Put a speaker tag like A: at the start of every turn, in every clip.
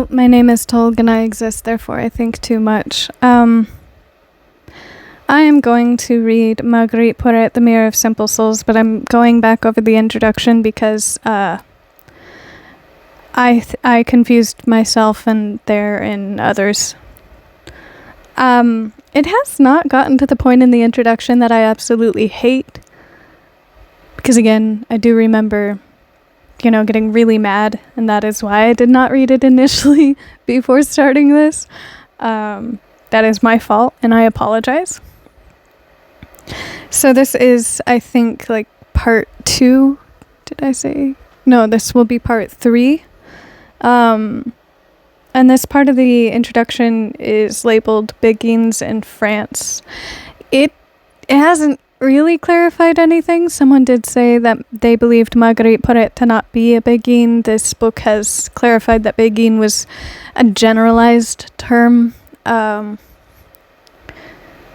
A: Hello, my name is Tolg and I exist, therefore I think too much. I am going to read Marguerite, Porete, The Mirror of Simple Souls, but I'm going back over the introduction because I confused myself and therein others. It has not gotten to the point in the introduction that I absolutely hate, because again, I do remember, getting really mad, and that is why I did not read it initially before starting this. That is my fault, and I apologize. So this is, I think, part 2. Did I say? No, this will be part 3. And this part of the introduction is labeled Beguines in France. It hasn't really clarified anything. Someone did say that they believed Marguerite Porete to not be a Beguine. This book has clarified that Beguine was a generalized term.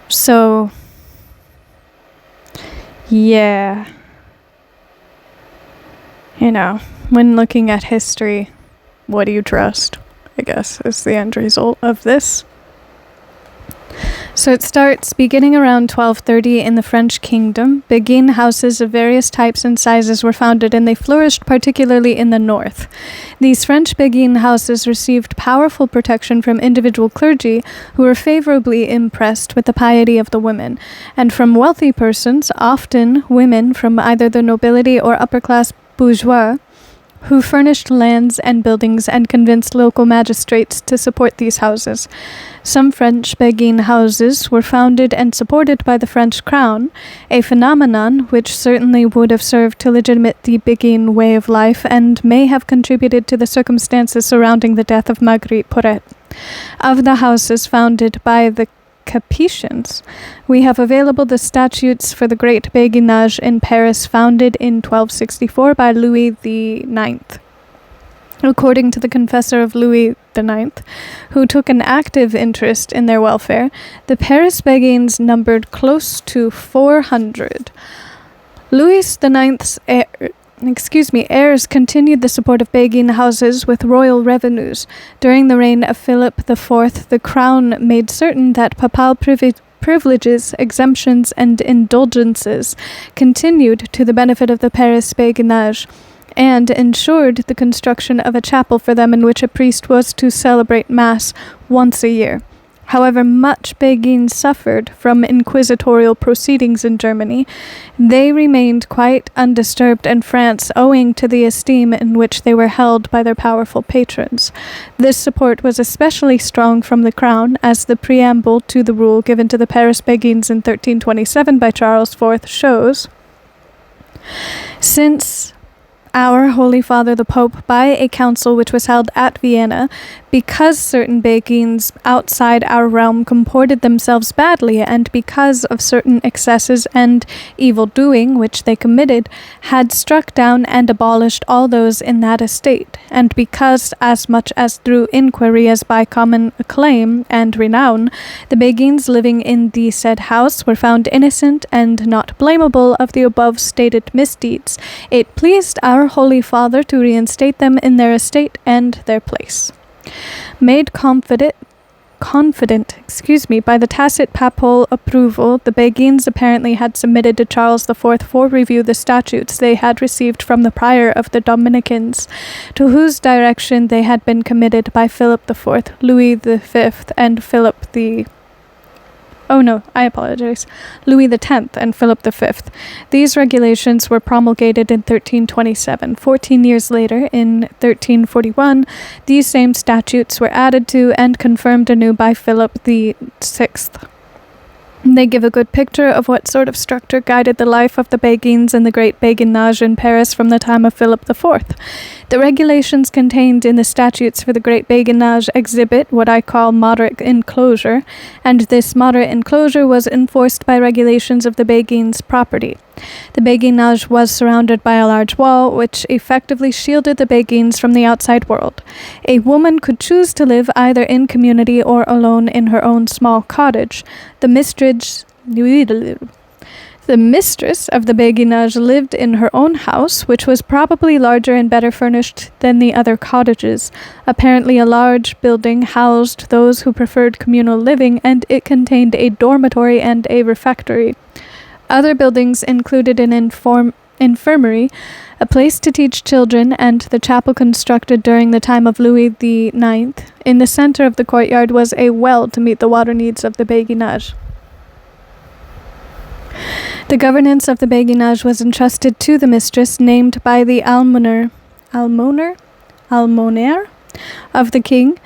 A: So, yeah. When looking at history, what do you trust? I guess is the end result of this. So it starts beginning around 1230 in the French kingdom. Beguine houses of various types and sizes were founded, and they flourished particularly in the north. These French Beguine houses received powerful protection from individual clergy who were favorably impressed with the piety of the women, and from wealthy persons, often women from either the nobility or upper-class bourgeois, who furnished lands and buildings and convinced local magistrates to support these houses. Some French Beguine houses were founded and supported by the French crown, a phenomenon which certainly would have served to legitimate the Beguine way of life and may have contributed to the circumstances surrounding the death of Marguerite Porete. Of the houses founded by the Capetians, we have available the statutes for the Great Béguinage in Paris, founded in 1264 by Louis IX. According to the confessor of Louis IX, who took an active interest in their welfare, the Paris Beguines numbered close to 400. Louis IX's heirs continued the support of Beguine houses with royal revenues. During the reign of Philip IV, the crown made certain that papal privileges, exemptions, and indulgences continued to the benefit of the Paris Béguinage, and ensured the construction of a chapel for them in which a priest was to celebrate Mass once a year. However much Beguine suffered from inquisitorial proceedings in Germany, they remained quite undisturbed in France owing to the esteem in which they were held by their powerful patrons. This support was especially strong from the crown, as the preamble to the rule given to the Paris Beguines in 1327 by Charles IV shows. Since our Holy Father the Pope, by a council which was held at Vienna, because certain Beguines outside our realm comported themselves badly, and because of certain excesses and evil doing which they committed, had struck down and abolished all those in that estate, and because, as much as through inquiry as by common acclaim and renown, the Beguines living in the said house were found innocent and not blamable of the above stated misdeeds, it pleased our Holy Father to reinstate them in their estate and their place. Made confident by the tacit papal approval, the Beguines apparently had submitted to Charles IV for review the statutes they had received from the prior of the Dominicans, to whose direction they had been committed by Philip IV, Louis V, and Louis X and Philip V. These regulations were promulgated in 1327. 14 years later, in 1341, these same statutes were added to and confirmed anew by Philip VI. They give a good picture of what sort of structure guided the life of the Beguines in the Great Béguinage in Paris from the time of Philip IV. The regulations contained in the statutes for the Great Béguinage exhibit what I call moderate enclosure, and this moderate enclosure was enforced by regulations of the Beguines' property. The Béguinage was surrounded by a large wall, which effectively shielded the Beguines from the outside world. A woman could choose to live either in community or alone in her own small cottage. The The mistress of the béguinage lived in her own house, which was probably larger and better furnished than the other cottages. Apparently a large building housed those who preferred communal living, and it contained a dormitory and a refectory. Other buildings included an infirmary, a place to teach children, and the chapel constructed during the time of Louis IX. In the center of the courtyard was a well to meet the water needs of the béguinage. The governance of the béguinage was entrusted to the mistress, named by the almoner of the king,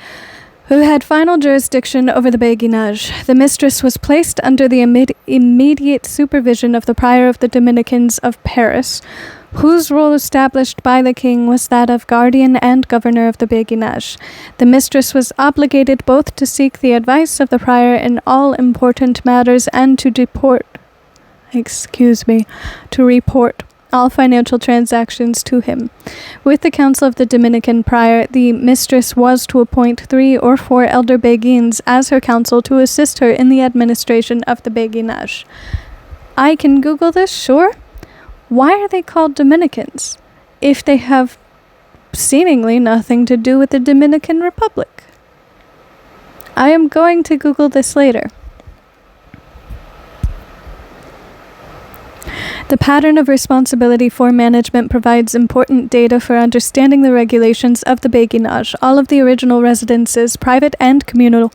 A: who had final jurisdiction over the béguinage. The mistress was placed under the immediate supervision of the prior of the Dominicans of Paris, whose role established by the king was that of guardian and governor of the béguinage. The mistress was obligated both to seek the advice of the prior in all important matters and to report all financial transactions to him. With the counsel of the Dominican prior, the mistress was to appoint 3 or 4 elder béguines as her counsel to assist her in the administration of the béguinage. I can Google this, sure. Why are they called Dominicans if they have seemingly nothing to do with the Dominican Republic? I am going to Google this later. The pattern of responsibility for management provides important data for understanding the regulations of the béguinage. All of the original residences, private and communal,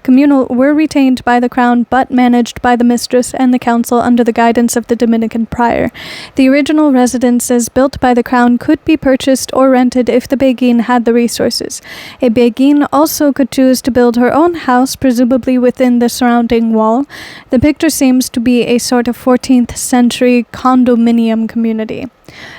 A: were retained by the crown but managed by the mistress and the council under the guidance of the Dominican prior. The original residences built by the crown could be purchased or rented if the béguine had the resources. A béguine also could choose to build her own house, presumably within the surrounding wall. The picture seems to be a sort of 14th century condominium community.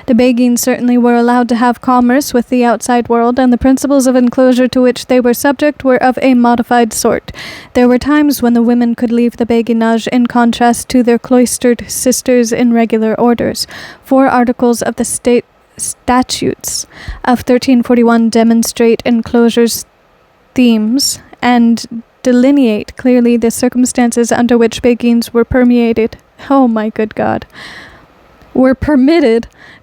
A: The béguines certainly were allowed to have commerce with the outside world, and the principles of enclosure to which they were subject were of a modified sort. There were times when the women could leave the béguinage in contrast to their cloistered sisters in regular orders. 4 articles of the statutes of 1341 demonstrate enclosure's themes and delineate clearly the circumstances under which béguines were permitted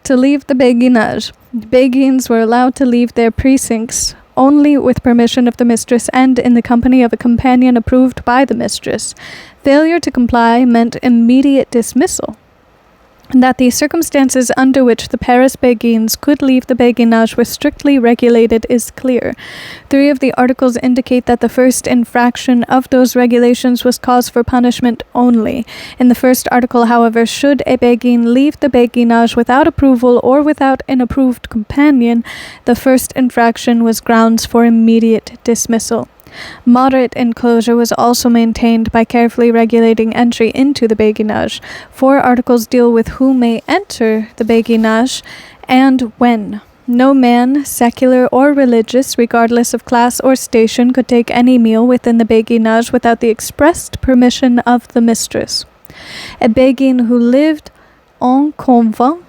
A: to leave the béguinage. Béguines were allowed to leave their precincts only with permission of the mistress and in the company of a companion approved by the mistress. Failure to comply meant immediate dismissal. That the circumstances under which the Paris béguines could leave the béguinage were strictly regulated is clear. 3 of the articles indicate that the first infraction of those regulations was cause for punishment only. In the first article, however, should a béguine leave the béguinage without approval or without an approved companion, the first infraction was grounds for immediate dismissal. Moderate enclosure was also maintained by carefully regulating entry into the béguinage. 4 articles deal with who may enter the béguinage and when. No man, secular or religious, regardless of class or station, could take any meal within the béguinage without the expressed permission of the mistress. A béguine who lived en convent,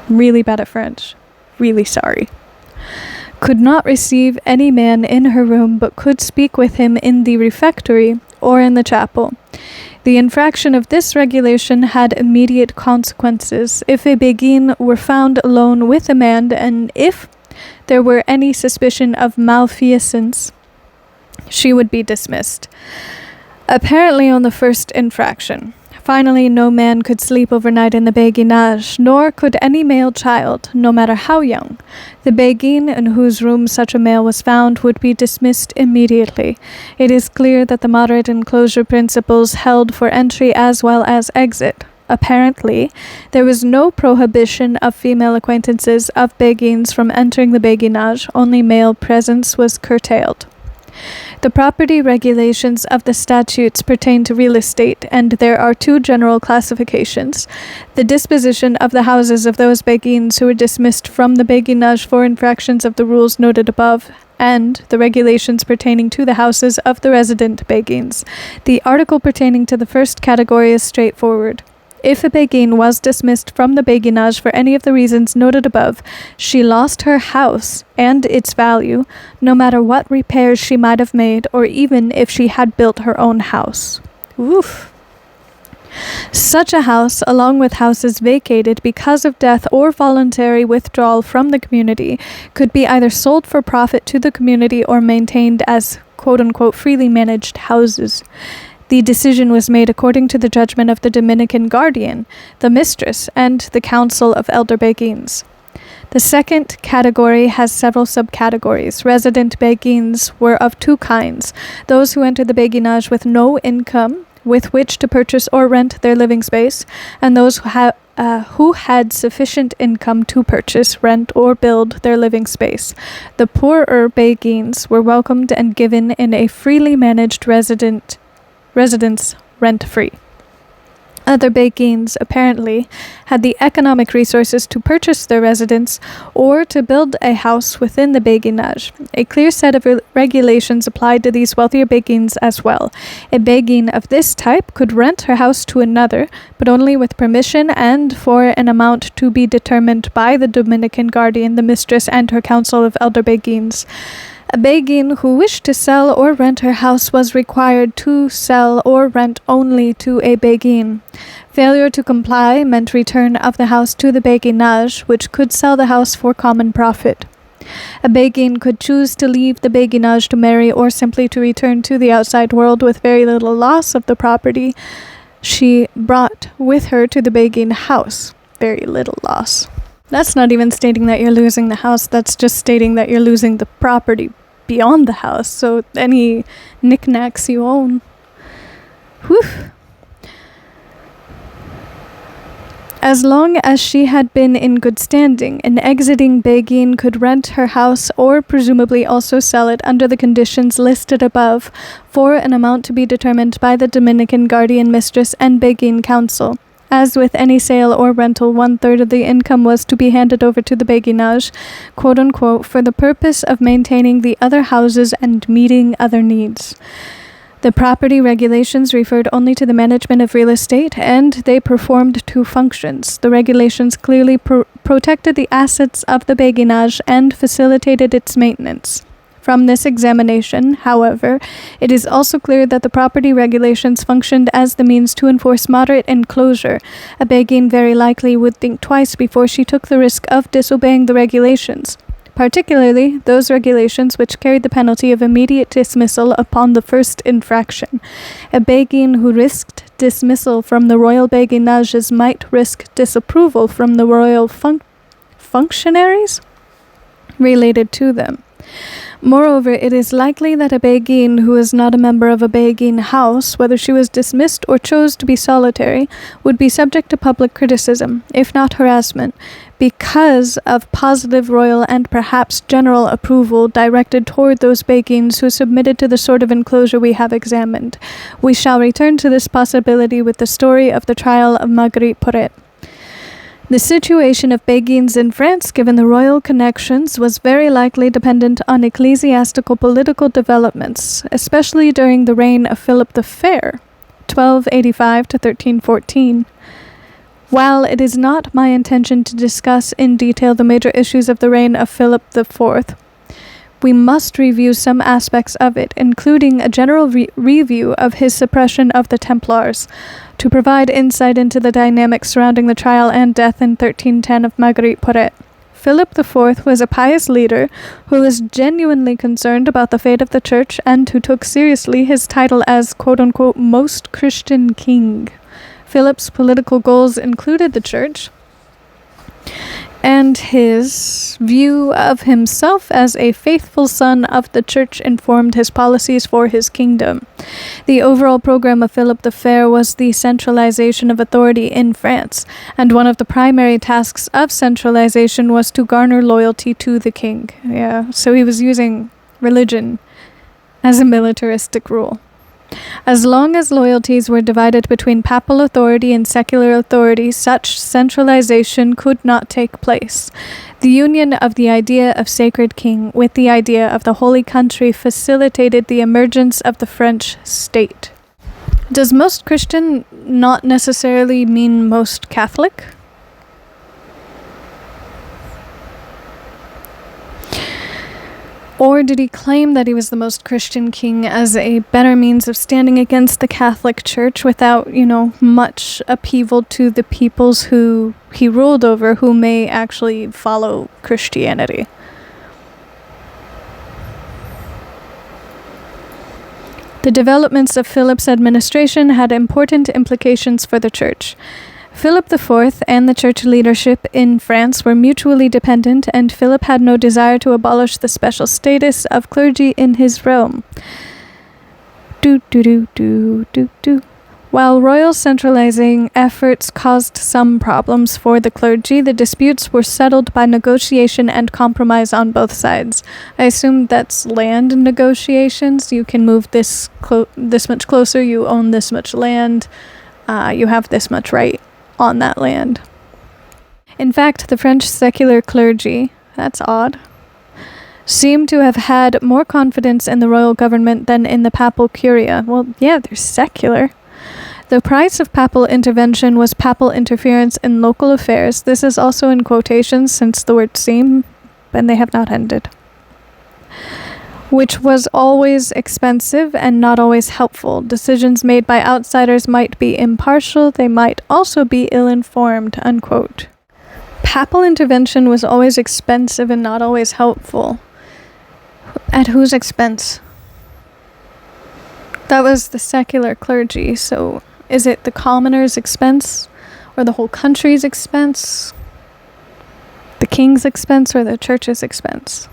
A: really bad at French, really sorry, could not receive any man in her room, but could speak with him in the refectory or in the chapel. The infraction of this regulation had immediate consequences. If a béguine were found alone with a man, and if there were any suspicion of malfeasance, she would be dismissed. Apparently on the first infraction. Finally, no man could sleep overnight in the béguinage, nor could any male child, no matter how young. The béguine in whose room such a male was found would be dismissed immediately. It is clear that the moderate enclosure principles held for entry as well as exit. Apparently, there was no prohibition of female acquaintances of béguines from entering the béguinage, only male presence was curtailed. The property regulations of the statutes pertain to real estate, and there are 2 general classifications: the disposition of the houses of those béguines who were dismissed from the béguinage for infractions of the rules noted above, and the regulations pertaining to the houses of the resident béguines. The article pertaining to the first category is straightforward. If a béguine was dismissed from the béguinage for any of the reasons noted above, she lost her house and its value, no matter what repairs she might have made, or even if she had built her own house. Oof. Such a house, along with houses vacated because of death or voluntary withdrawal from the community, could be either sold for profit to the community or maintained as quote-unquote freely managed houses. The decision was made according to the judgment of the Dominican guardian, the mistress, and the council of elder beguines. The second category has several subcategories. Resident beguines were of two kinds: those who entered the beguinage with no income with which to purchase or rent their living space, and those who had sufficient income to purchase, rent, or build their living space. The poorer beguines were welcomed and given in a freely managed residence rent-free. Other beguines, apparently, had the economic resources to purchase their residence or to build a house within the beguinage. A clear set of regulations applied to these wealthier beguines as well. A beguine of this type could rent her house to another, but only with permission and for an amount to be determined by the Dominican guardian, the mistress, and her council of elder beguines. A beguine who wished to sell or rent her house was required to sell or rent only to a beguine. Failure to comply meant return of the house to the beguinage, which could sell the house for common profit. A beguine could choose to leave the beguinage to marry or simply to return to the outside world with very little loss of the property she brought with her to the beguine house. Very little loss. That's not even stating that you're losing the house, that's just stating that you're losing the property beyond the house, so any knickknacks you own. Whew. As long as she had been in good standing, an exiting beguine could rent her house or presumably also sell it under the conditions listed above for an amount to be determined by the Dominican guardian, mistress, and beguine council. As with any sale or rental, 1/3 of the income was to be handed over to the beguinage, quote-unquote, for the purpose of maintaining the other houses and meeting other needs. The property regulations referred only to the management of real estate, and they performed two functions. The regulations clearly protected the assets of the beguinage and facilitated its maintenance. From this examination, however, it is also clear that the property regulations functioned as the means to enforce moderate enclosure. A beguine very likely would think twice before she took the risk of disobeying the regulations, particularly those regulations which carried the penalty of immediate dismissal upon the first infraction. A beguine who risked dismissal from the royal beguinages might risk disapproval from the royal functionaries related to them. Moreover, it is likely that a beguine who is not a member of a beguine house, whether she was dismissed or chose to be solitary, would be subject to public criticism, if not harassment, because of positive royal and perhaps general approval directed toward those beguines who submitted to the sort of enclosure we have examined. We shall return to this possibility with the story of the trial of Marguerite Porete. The situation of beguines in France, given the royal connections, was very likely dependent on ecclesiastical political developments, especially during the reign of Philip the Fair, 1285 to 1314. While it is not my intention to discuss in detail the major issues of the reign of Philip IV, we must review some aspects of it, including a general review of his suppression of the Templars, to provide insight into the dynamics surrounding the trial and death in 1310 of Marguerite Porete. Philip IV was a pious leader who was genuinely concerned about the fate of the church and who took seriously his title as quote-unquote most Christian king. Philip's political goals included the church, and his view of himself as a faithful son of the church informed his policies for his kingdom. The overall program of Philip the Fair was the centralization of authority in France, and one of the primary tasks of centralization was to garner loyalty to the king. So he was using religion as a militaristic rule. As long as loyalties were divided between papal authority and secular authority, such centralization could not take place. The union of the idea of sacred king with the idea of the holy country facilitated the emergence of the French state. Does most Christian not necessarily mean most Catholic? Or did he claim that he was the most Christian king as a better means of standing against the Catholic Church without, much upheaval to the peoples who he ruled over who may actually follow Christianity? The developments of Philip's administration had important implications for the church. Philip IV and the church leadership in France were mutually dependent, and Philip had no desire to abolish the special status of clergy in his realm. While royal centralizing efforts caused some problems for the clergy, the disputes were settled by negotiation and compromise on both sides. I assume that's land negotiations. You can move this much closer, you own this much land, you have this much right on that land. In fact, the French secular clergy, that's odd, seem to have had more confidence in the royal government than in the papal curia. Well, yeah, they're secular. The price of papal intervention was papal interference in local affairs. This is also in quotations since the word seem, and they have not ended. Which was always expensive and not always helpful. Decisions made by outsiders might be impartial, they might also be ill-informed, unquote. Papal intervention was always expensive and not always helpful. At whose expense? That was the secular clergy, so is it the commoner's expense? Or the whole country's expense? The king's expense or the church's expense?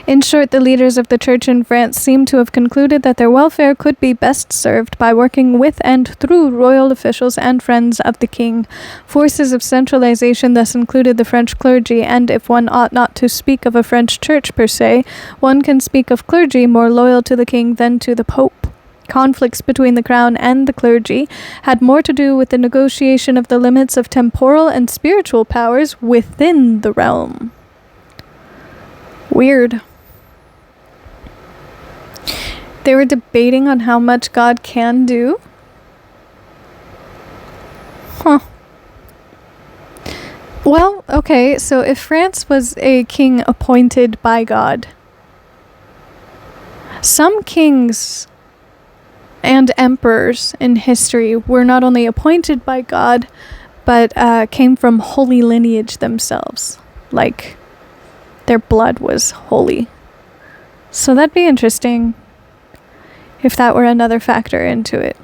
A: In short, the leaders of the church in France seem to have concluded that their welfare could be best served by working with and through royal officials and friends of the king. Forces of centralization thus included the French clergy, and if one ought not to speak of a French church per se, one can speak of clergy more loyal to the king than to the pope. Conflicts between the crown and the clergy had more to do with the negotiation of the limits of temporal and spiritual powers within the realm. Weird. They were debating on how much God can do? Huh. Well, okay, so if France was a king appointed by God, some kings and emperors in history were not only appointed by God, but came from holy lineage themselves. Like, their blood was holy. So that'd be interesting if that were another factor into it.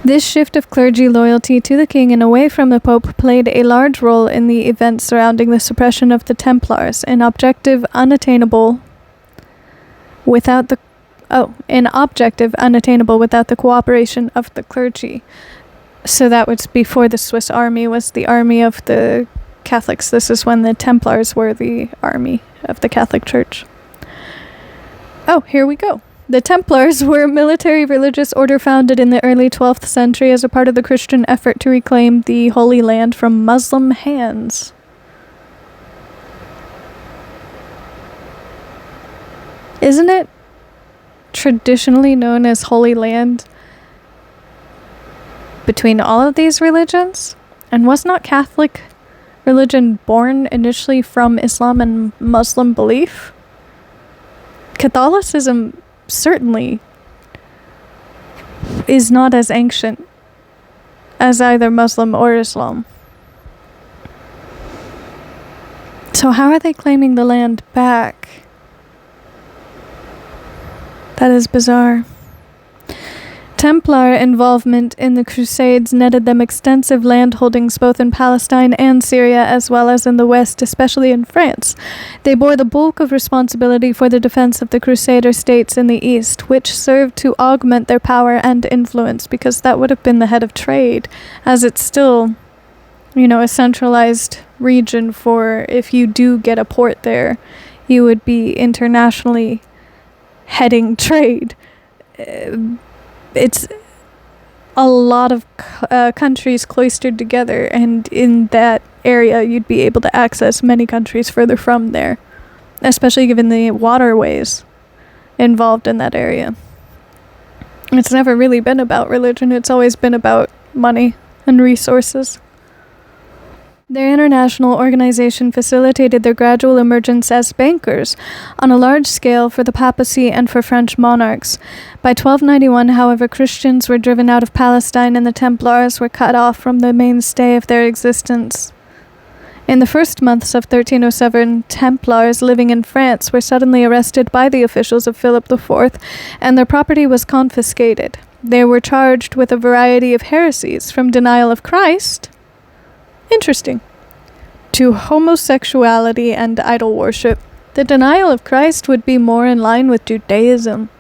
A: This shift of clergy loyalty to the king and away from the pope played a large role in the events surrounding the suppression of the Templars, an objective unattainable without the cooperation of the clergy. So that was before the Swiss army was the army of the Catholics. This is when the Templars were the army of the Catholic Church. Oh, here we go. The Templars were a military religious order founded in the early 12th century as a part of the Christian effort to reclaim the Holy Land from Muslim hands. Isn't it traditionally known as Holy Land between all of these religions? And was not Catholic religion born initially from Islam and Muslim belief? Catholicism certainly is not as ancient as either Muslim or Islam. So how are they claiming the land back? That is bizarre. Templar involvement in the Crusades netted them extensive land holdings both in Palestine and Syria, as well as in the West, especially in France. They bore the bulk of responsibility for the defense of the Crusader states in the East, which served to augment their power and influence, because that would have been the head of trade, as it's still, a centralized region for if you do get a port there, you would be internationally heading trade. It's a lot of countries cloistered together, and in that area you'd be able to access many countries further from there, especially given the waterways involved in that area. It's never really been about religion, it's always been about money and resources. Their international organization facilitated their gradual emergence as bankers on a large scale for the papacy and for French monarchs. By 1291, however, Christians were driven out of Palestine and the Templars were cut off from the mainstay of their existence. In the first months of 1307, Templars living in France were suddenly arrested by the officials of Philip IV, and their property was confiscated. They were charged with a variety of heresies, from denial of Christ, interesting, to homosexuality and idol worship. The denial of Christ would be more in line with Judaism.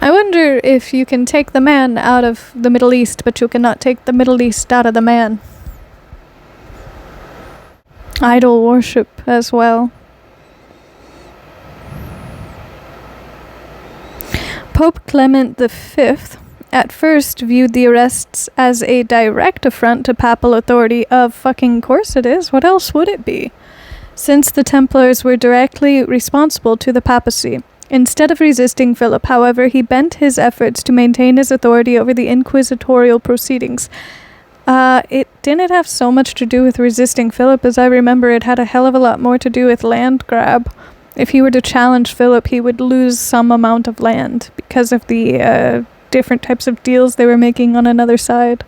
A: I wonder if you can take the man out of the Middle East, but you cannot take the Middle East out of the man. Idol worship as well. Pope Clement V at first viewed the arrests as a direct affront to papal authority. Of fucking course it is. What else would it be? Since the Templars were directly responsible to the papacy. Instead of resisting Philip, however, he bent his efforts to maintain his authority over the inquisitorial proceedings. It didn't have so much to do with resisting Philip as I remember. It had a hell of a lot more to do with land grab. If he were to challenge Philip, he would lose some amount of land because of the different types of deals they were making on another side.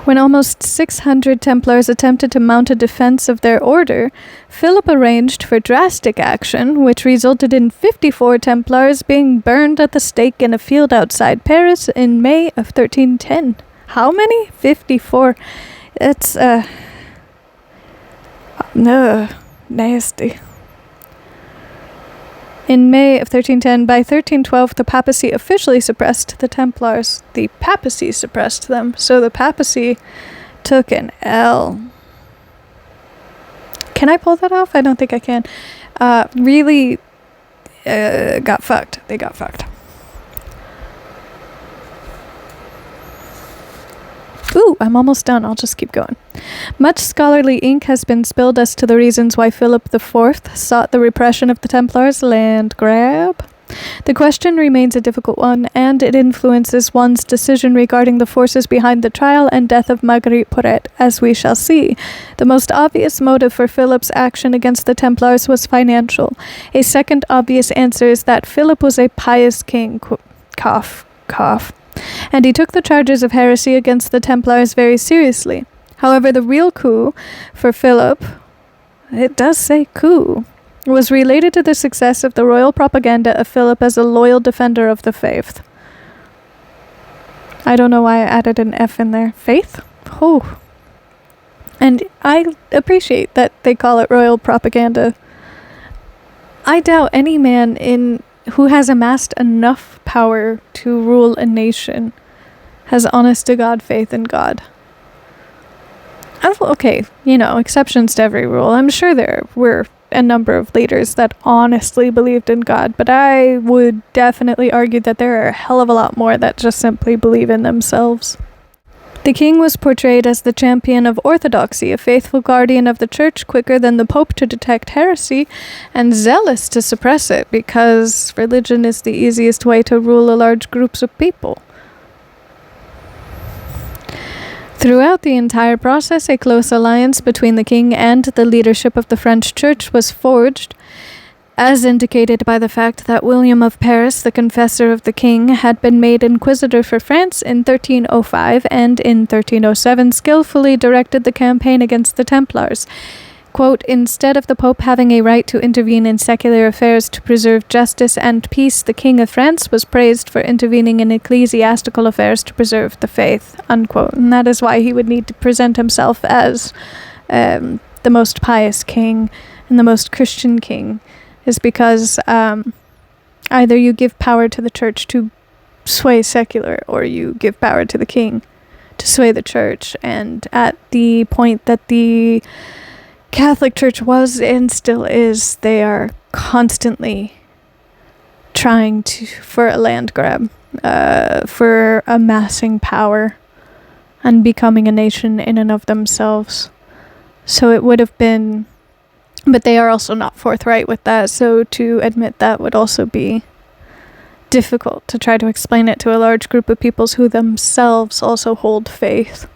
A: When almost 600 Templars attempted to mount a defense of their order, Philip arranged for drastic action, which resulted in 54 Templars being burned at the stake in a field outside Paris in May of 1310. How many? 54. It's, nasty. In May of 1310, by 1312, the papacy officially suppressed the Templars. The papacy suppressed them, so the papacy took an L. Can I pull that off? I don't think I can. Really got fucked. They got fucked. Ooh, I'm almost done. I'll just keep going. Much scholarly ink has been spilled as to the reasons why Philip IV sought the repression of the Templars' land grab. The question remains a difficult one, and it influences one's decision regarding the forces behind the trial and death of Marguerite Porete, as we shall see. The most obvious motive for Philip's action against the Templars was financial. A second obvious answer is that Philip was a pious king. Cough, cough. And he took the charges of heresy against the Templars very seriously. However, the real coup for Philip, it does say coup, was related to the success of the royal propaganda of Philip as a loyal defender of the faith. I don't know why I added an F in there. Faith? Oh. And I appreciate that they call it royal propaganda. I doubt any man who has amassed enough power to rule a nation has honest-to-God faith in God. Okay, exceptions to every rule. I'm sure there were a number of leaders that honestly believed in God, but I would definitely argue that there are a hell of a lot more that just simply believe in themselves. The king was portrayed as the champion of orthodoxy, a faithful guardian of the church, quicker than the pope to detect heresy, and zealous to suppress it, because religion is the easiest way to rule large groups of people. Throughout the entire process, a close alliance between the king and the leadership of the French church was forged, as indicated by the fact that William of Paris, the confessor of the king, had been made inquisitor for France in 1305 and in 1307 skillfully directed the campaign against the Templars. Quote, instead of the Pope having a right to intervene in secular affairs to preserve justice and peace, the King of France was praised for intervening in ecclesiastical affairs to preserve the faith, unquote. And that is why he would need to present himself as the most pious king and the most Christian king, is because either you give power to the church to sway secular, or you give power to the king to sway the church. And at the point that the Catholic Church was and still is, they are constantly trying for a land grab, for amassing power and becoming a nation in and of themselves. So it would have been, but they are also not forthright with that, so to admit that would also be difficult to try to explain it to a large group of peoples who themselves also hold faith.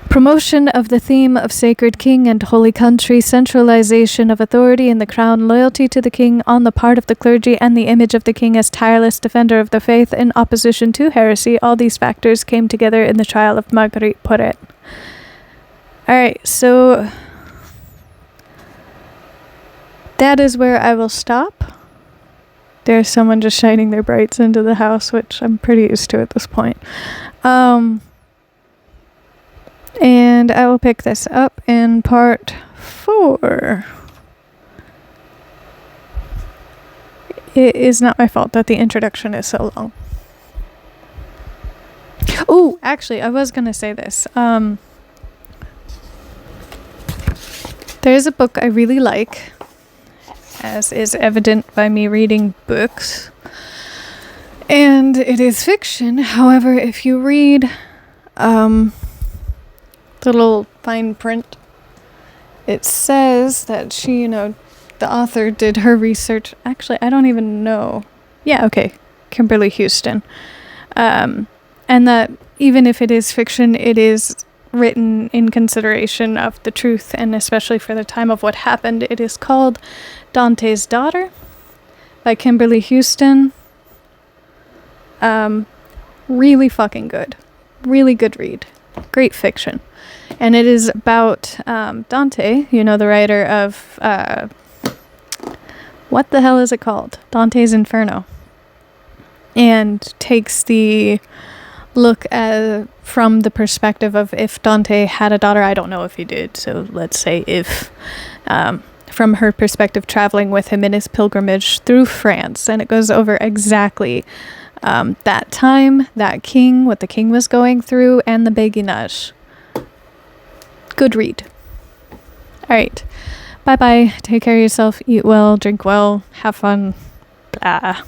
A: Promotion of the theme of sacred king and holy country, centralization of authority in the crown, loyalty to the king on the part of the clergy, and the image of the king as tireless defender of the faith in opposition to heresy. All these factors came together in the trial of Marguerite Porete. Alright, so that is where I will stop. There's someone just shining their brights into the house, which I'm pretty used to at this point. And I will pick this up in part 4. It is not my fault that the introduction is so long. Oh, actually, I was going to say this. There is a book I really like, as is evident by me reading books. And it is fiction. However, if you read little fine print, it says that she, the author did her research. Actually, I don't even know. Yeah, okay. Kimberly Houston. And that even if it is fiction, it is written in consideration of the truth, and especially for the time of what happened. It is called Dante's Daughter by Kimberly Houston. Really fucking good. Really good read. Great fiction. And it is about Dante, the writer of, what the hell is it called? Dante's Inferno. And takes the look from the perspective of if Dante had a daughter. I don't know if he did, so let's say if, from her perspective, traveling with him in his pilgrimage through France. And it goes over exactly that time, that king, what the king was going through, and the béguinage. Good read. Alright. Bye-bye. Take care of yourself. Eat well. Drink well. Have fun. Blah.